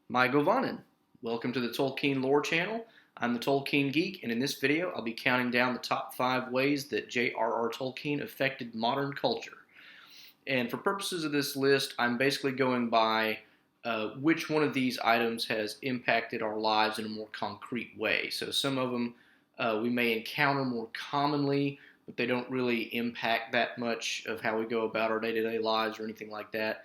My Govanen. Welcome to the Tolkien Lore Channel. I'm the Tolkien Geek, and in this video I'll be counting down the top 5 ways that J.R.R. Tolkien affected modern culture. And for purposes of this list, I'm basically going by which one of these items has impacted our lives in a more concrete way. So some of them we may encounter more commonly, but they don't really impact that much of how we go about our day-to-day lives or anything like that.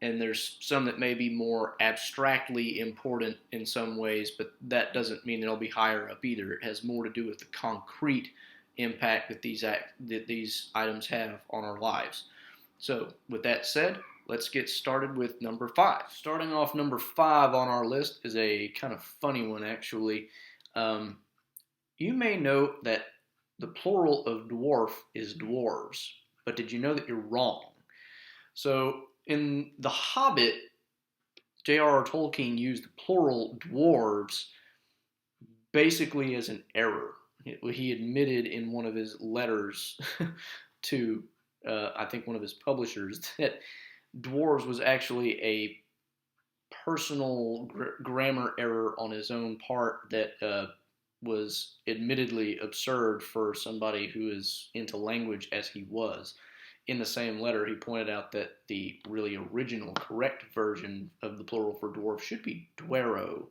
And there's some that may be more abstractly important in some ways, but that doesn't mean they'll be higher up either. It has more to do with the concrete impact that these items have on our lives. So, with that said, let's get started with number 5. Starting off number 5 on our list is a kind of funny one, actually. You may note that the plural of dwarf is dwarves, but did you know that you're wrong? So, in The Hobbit, J.R.R. Tolkien used the plural dwarves basically as an error. He admitted in one of his letters to, I think, one of his publishers that dwarves was actually a personal grammar error on his own part that was admittedly absurd for somebody who is into language as he was. In the same letter, he pointed out that the really original, correct version of the plural for dwarf should be dwero,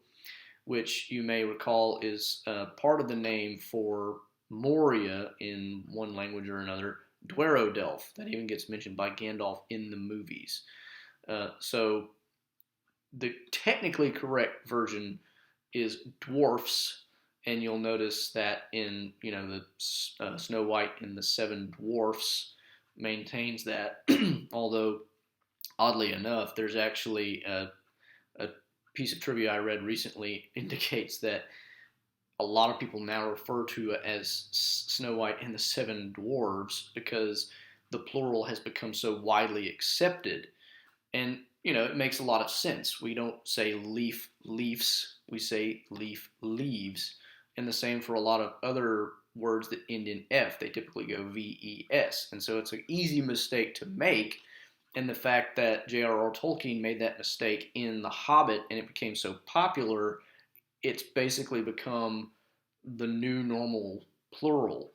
which you may recall is part of the name for Moria in one language or another, Dwerodelf. That even gets mentioned by Gandalf in the movies. So the technically correct version is dwarfs, and you'll notice that in the Snow White and the Seven Dwarfs maintains that, although oddly enough, there's actually a piece of trivia I read recently indicates that a lot of people now refer to it as Snow White and the Seven Dwarves because the plural has become so widely accepted. And, it makes a lot of sense. We don't say leaf leafs, we say leaf leaves. And the same for a lot of other words that end in F. They typically go VES. And so it's an easy mistake to make. And the fact that J.R.R. Tolkien made that mistake in The Hobbit and it became so popular, it's basically become the new normal plural,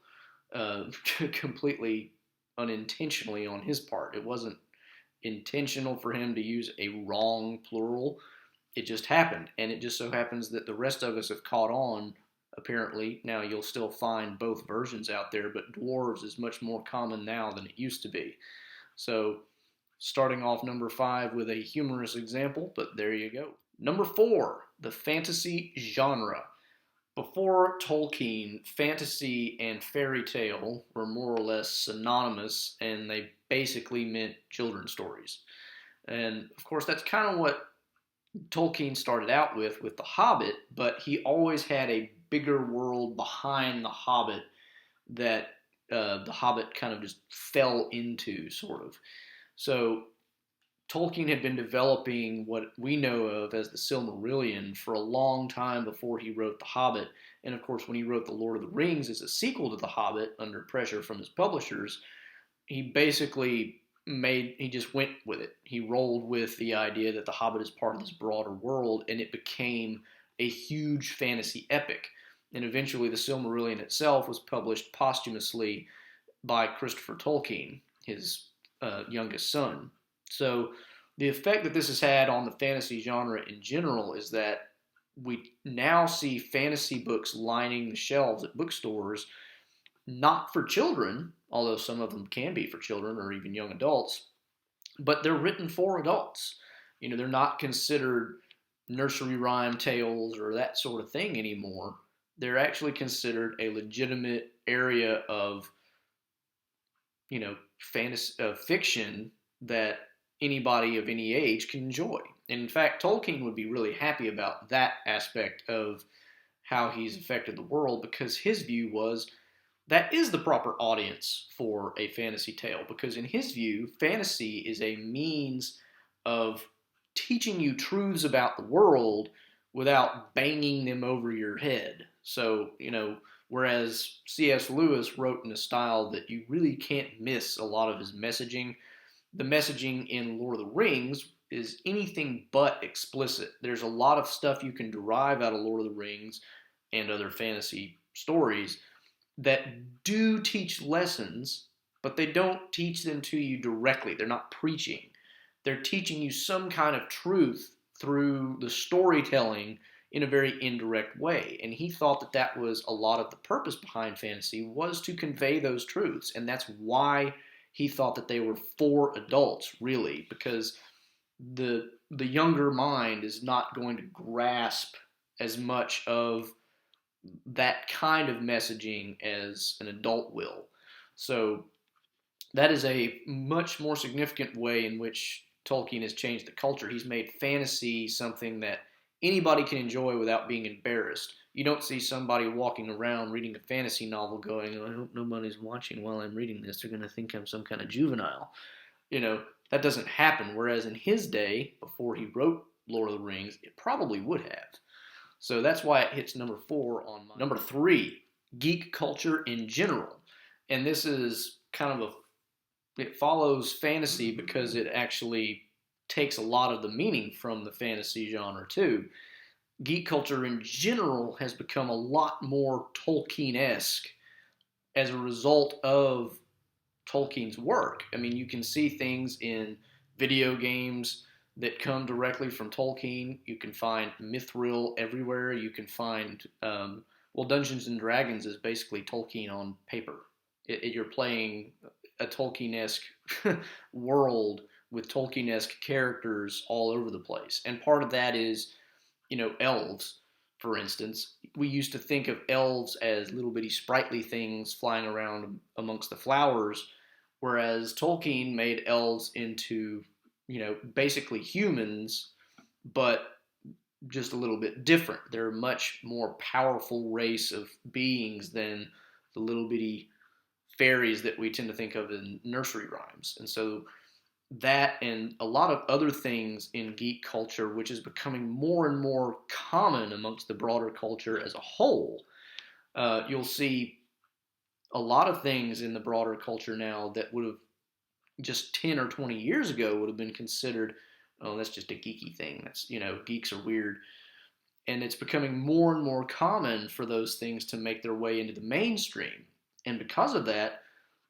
completely unintentionally on his part. It wasn't intentional for him to use a wrong plural. It just happened. And it just so happens that the rest of us have caught on. Apparently, now you'll still find both versions out there, but dwarves is much more common now than it used to be. So, starting off number 5 with a humorous example, but there you go. Number 4, the fantasy genre. Before Tolkien, fantasy and fairy tale were more or less synonymous, and they basically meant children's stories. And, of course, that's kind of what Tolkien started out with The Hobbit, but he always had a bigger world behind The Hobbit that The Hobbit kind of just fell into, sort of. So Tolkien had been developing what we know of as the Silmarillion for a long time before he wrote The Hobbit. And of course, when he wrote The Lord of the Rings as a sequel to The Hobbit under pressure from his publishers, he basically he just went with it. He rolled with the idea that The Hobbit is part of this broader world, and it became a huge fantasy epic. And eventually the Silmarillion itself was published posthumously by Christopher Tolkien, his youngest son. So the effect that this has had on the fantasy genre in general is that we now see fantasy books lining the shelves at bookstores, not for children, although some of them can be for children or even young adults, but they're written for adults. They're not considered nursery rhyme tales or that sort of thing anymore. They're actually considered a legitimate area of, fantasy, fiction that anybody of any age can enjoy. And in fact, Tolkien would be really happy about that aspect of how he's affected the world, because his view was that is the proper audience for a fantasy tale, because in his view, fantasy is a means of teaching you truths about the world without banging them over your head. So, whereas C.S. Lewis wrote in a style that you really can't miss a lot of his messaging, the messaging in Lord of the Rings is anything but explicit. There's a lot of stuff you can derive out of Lord of the Rings and other fantasy stories that do teach lessons, but they don't teach them to you directly. They're not preaching. They're teaching you some kind of truth through the storytelling in a very indirect way. And he thought that that was a lot of the purpose behind fantasy, was to convey those truths. And that's why he thought that they were for adults, really, because the younger mind is not going to grasp as much of that kind of messaging as an adult will. So that is a much more significant way in which Tolkien has changed the culture. He's made fantasy something that anybody can enjoy without being embarrassed. You don't see somebody walking around reading a fantasy novel going, oh, I hope nobody's watching while I'm reading this. They're going to think I'm some kind of juvenile. That doesn't happen. Whereas in his day, before he wrote Lord of the Rings, it probably would have. So that's why it hits number 4 on my. Number 3, geek culture in general. And this is kind of it follows fantasy because it actually takes a lot of the meaning from the fantasy genre too. Geek culture in general has become a lot more Tolkien-esque as a result of Tolkien's work. I mean, you can see things in video games that come directly from Tolkien. You can find Mithril everywhere. You can find, Dungeons and Dragons is basically Tolkien on paper. You're playing a Tolkien-esque world with Tolkien-esque characters all over the place. And part of that is, elves, for instance. We used to think of elves as little bitty sprightly things flying around amongst the flowers, whereas Tolkien made elves into, basically humans, but just a little bit different. They're a much more powerful race of beings than the little bitty fairies that we tend to think of in nursery rhymes. And so that and a lot of other things in geek culture, which is becoming more and more common amongst the broader culture as a whole, you'll see a lot of things in the broader culture now that would have just 10 or 20 years ago would have been considered, oh, that's just a geeky thing. That's, geeks are weird. And it's becoming more and more common for those things to make their way into the mainstream. And because of that,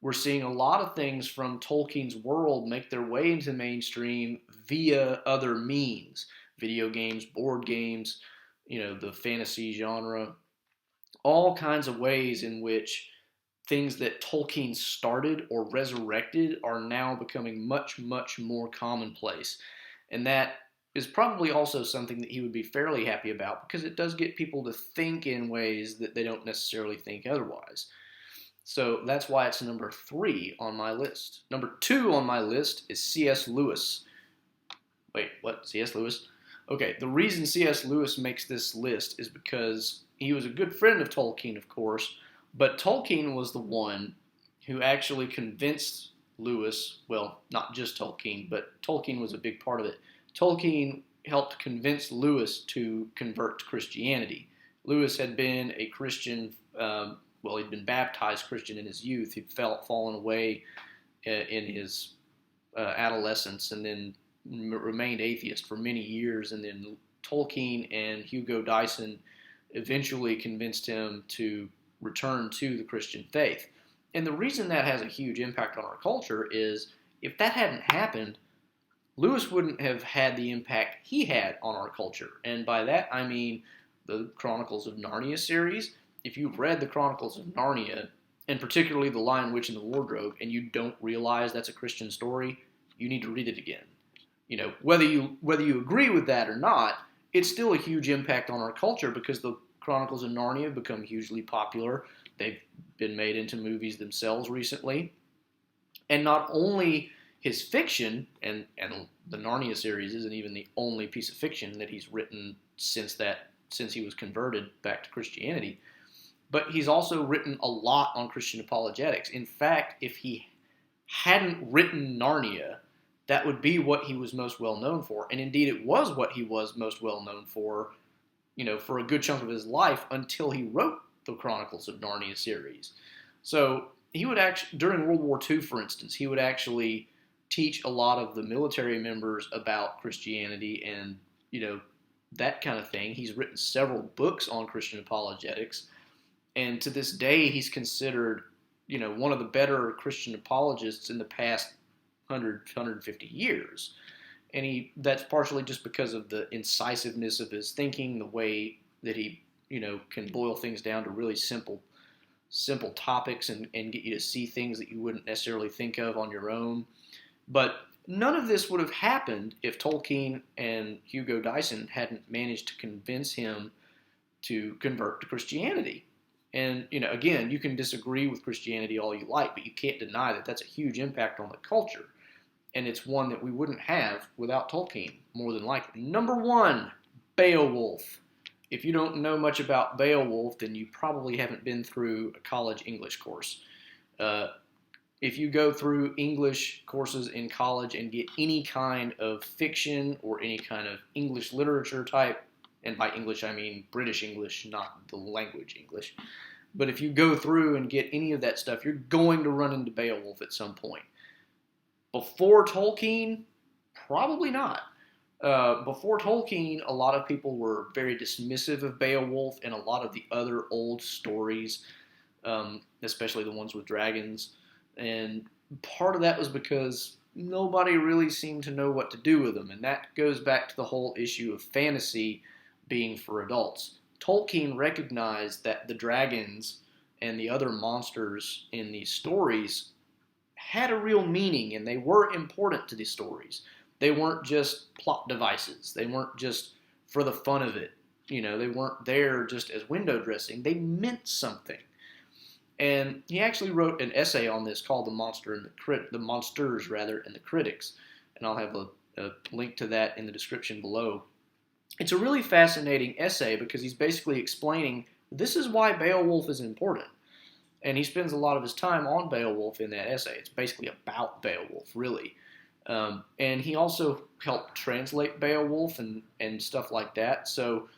we're seeing a lot of things from Tolkien's world make their way into the mainstream via other means. Video games, board games, the fantasy genre, all kinds of ways in which things that Tolkien started or resurrected are now becoming much, much more commonplace. And that is probably also something that he would be fairly happy about because it does get people to think in ways that they don't necessarily think otherwise. So that's why it's number 3 on my list. Number 2 on my list is C.S. Lewis. Wait, what? C.S. Lewis? Okay, the reason C.S. Lewis makes this list is because he was a good friend of Tolkien, of course, but Tolkien was the one who actually convinced Lewis, well, not just Tolkien, but Tolkien was a big part of it. Tolkien helped convince Lewis to convert to Christianity. Lewis had been a Christian, he'd been baptized Christian in his youth. He'd fallen away in his adolescence and then remained atheist for many years. And then Tolkien and Hugo Dyson eventually convinced him to return to the Christian faith. And the reason that has a huge impact on our culture is if that hadn't happened, Lewis wouldn't have had the impact he had on our culture. And by that, I mean the Chronicles of Narnia series. If you've read the Chronicles of Narnia, and particularly The Lion, Witch, and the Wardrobe, and you don't realize that's a Christian story, you need to read it again. Whether you agree with that or not, it's still a huge impact on our culture because the Chronicles of Narnia have become hugely popular. They've been made into movies themselves recently. And not only his fiction, and the Narnia series isn't even the only piece of fiction that he's written since he was converted back to Christianity, but he's also written a lot on Christian apologetics. In fact, if he hadn't written Narnia, that would be what he was most well known for. And indeed, it was what he was most well known for, for a good chunk of his life until he wrote the Chronicles of Narnia series. So he would actually, during World War II, for instance, he would actually teach a lot of the military members about Christianity and, that kind of thing. He's written several books on Christian apologetics. And to this day, he's considered, one of the better Christian apologists in the past 150 years. And that's partially just because of the incisiveness of his thinking, the way that he, can boil things down to really simple topics and get you to see things that you wouldn't necessarily think of on your own. But none of this would have happened if Tolkien and Hugo Dyson hadn't managed to convince him to convert to Christianity. And, again, you can disagree with Christianity all you like, but you can't deny that that's a huge impact on the culture. And it's one that we wouldn't have without Tolkien, more than likely. Number 1, Beowulf. If you don't know much about Beowulf, then you probably haven't been through a college English course. If you go through English courses in college and get any kind of fiction or any kind of English literature type, and by English I mean British English, not the language English, but if you go through and get any of that stuff, you're going to run into Beowulf at some point. Before Tolkien, probably not. Before Tolkien, a lot of people were very dismissive of Beowulf and a lot of the other old stories, especially the ones with dragons. And part of that was because nobody really seemed to know what to do with them. And that goes back to the whole issue of fantasy being for adults. Tolkien recognized that the dragons and the other monsters in these stories had a real meaning, and they were important to these stories. They weren't just plot devices. They weren't just for the fun of it. They weren't there just as window dressing. They meant something. And he actually wrote an essay on this called "The Monsters and the Critics," and I'll have a link to that in the description below. It's a really fascinating essay because he's basically explaining this is why Beowulf is important. And he spends a lot of his time on Beowulf in that essay. It's basically about Beowulf, really. And he also helped translate Beowulf and stuff like that. So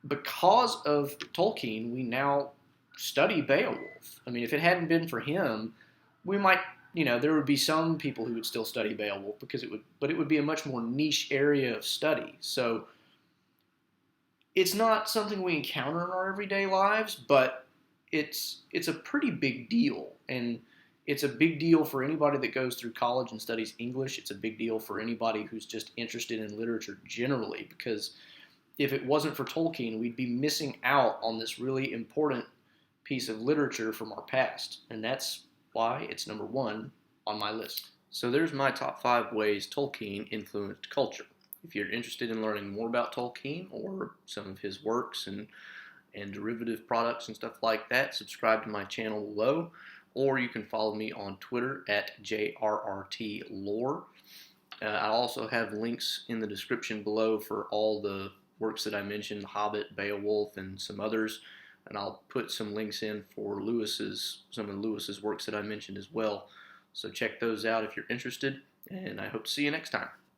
because of Tolkien, we now study Beowulf. I mean, if it hadn't been for him, we might, there would be some people who would still study Beowulf because it would be a much more niche area of study. So it's not something we encounter in our everyday lives, but it's a pretty big deal. And it's a big deal for anybody that goes through college and studies English. It's a big deal for anybody who's just interested in literature generally, because if it wasn't for Tolkien, we'd be missing out on this really important piece of literature from our past. And that's why it's number 1 on my list. So there's my top 5 ways Tolkien influenced culture. If you're interested in learning more about Tolkien or some of his works and derivative products and stuff like that, subscribe to my channel below, or you can follow me on Twitter at JRRTlore. I'll also have links in the description below for all the works that I mentioned, The Hobbit, Beowulf, and some others, and I'll put some links in for some of Lewis's works that I mentioned as well. So check those out if you're interested, and I hope to see you next time.